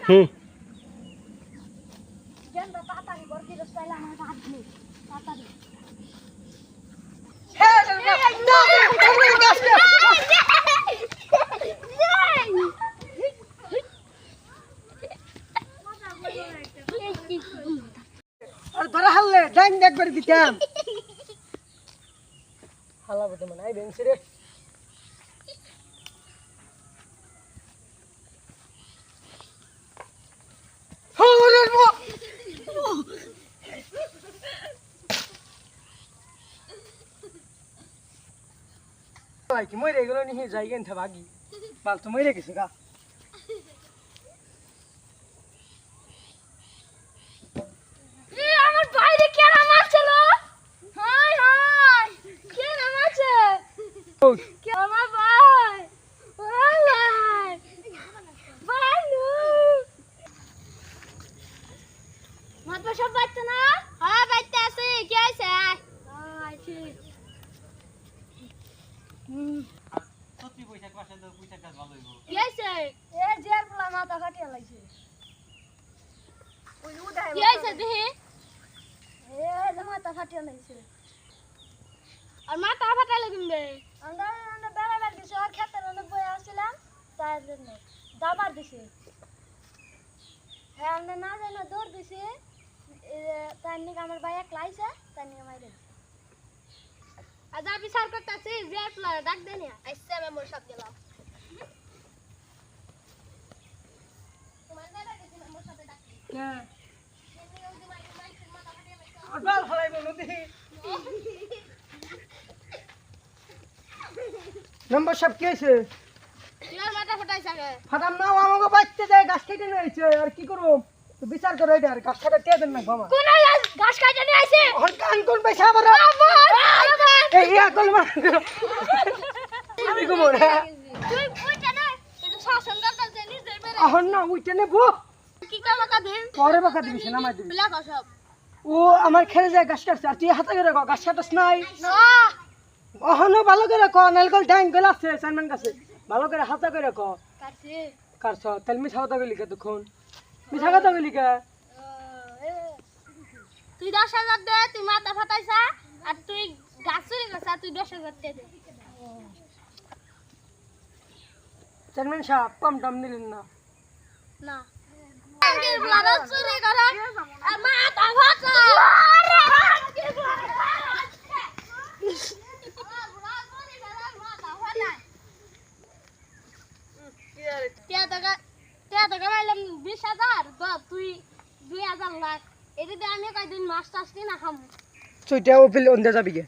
জ্ঞান বা তাড়াতাড়ি বর্তি রস্তাইলা আমার হাত নেই তাড়াতাড়ি ধরা হারলে ডাইন একবার দিতাম হালাবো তো মানে বেঞ্চি রে কি মরে গেল নি যাই গেন ভাগি বাল তো মরে গেছে গা আমার বাইরে কেন মারছিল হাই হাই কেন মারছে কে আমার ভাই ভাই ভাইলু মাত সব বাইতে না হ্যাঁ বাইতে আছে কি আছে আচ্ছা সত্যি পয়সা কাছে দাও পয়সা কাজ ভালো হইবো কি আছে এ জের পোলা মাথা কাটিয়া লাইছে ওই উদাই কি আছে দেখি এ মাথা কাটিয়া লাইছে আর মাথা ফাটাইলে কিনবে আমরা বেলা বেলা দিছে আর খেতে না বই আসছিলাম তার জন্য দাবার দিছে হ্যাঁ আমরা না জানো দৌড় দিছে তার নিকে আমার ভাই এক লাইছে তার নিকে মাইরে আজ বিচার করতেছি যে প্লার ডাক দেনি আইছে আমি মোর সাথে গেলাম তোমার দাদা কে মোর সাথে ডাকি হ্যাঁ আর বাল ফলাই বলো দেখি নম্বর সব কি আছে তোমার মাথা ফাটাইছে আগে ফাটাম না আমাকে বাঁচতে যায় গাছ কেটে নিয়েছে আর কি করবো তো বিচার করো এটা আর গাছ কাটা কে দেন না বাবা কোন ঘাস কাটে নিয়ে আইছে আর কান কোন পয়সা আবার এই ইয়া কল মার আমি কমো না তুই কইটা না এটা শাসন করতে জানিস যে মেরে এখন না উইটা নেবো কি কাম কাদে পরে বাকা দিবি না মার দিবি ব্ল্যাক সব ও আমার খেলে যায় গাছ কাটছে আর তুই হাতে করে গাছ কাটাস নাই না অহনো ভালো করে ক নালকল ডাইন গেল আছে সাইমন কাছে ভালো করে হাতে করে ক কাটছে কারছ তেল মিঠা কথা গলি কে তখন মিঠা কথা গলি কে তুই 10,000 দে তুই মাথা ফাটাইছা আর তুই গাছ চুরি করছ তুই 10,000 দে চেয়ারম্যান সাহেব কম দাম দিলেন না না আঙ্কেল ব্লাড চুরি করে আর মাথা ফাটা মাইলাম 20,000 তুই 2,000 লাখ এটা দিয়ে আমি কয়দিন মাছ টাছ কিনা খাম চইটা ও ফেলে অন্ধে যাবি গে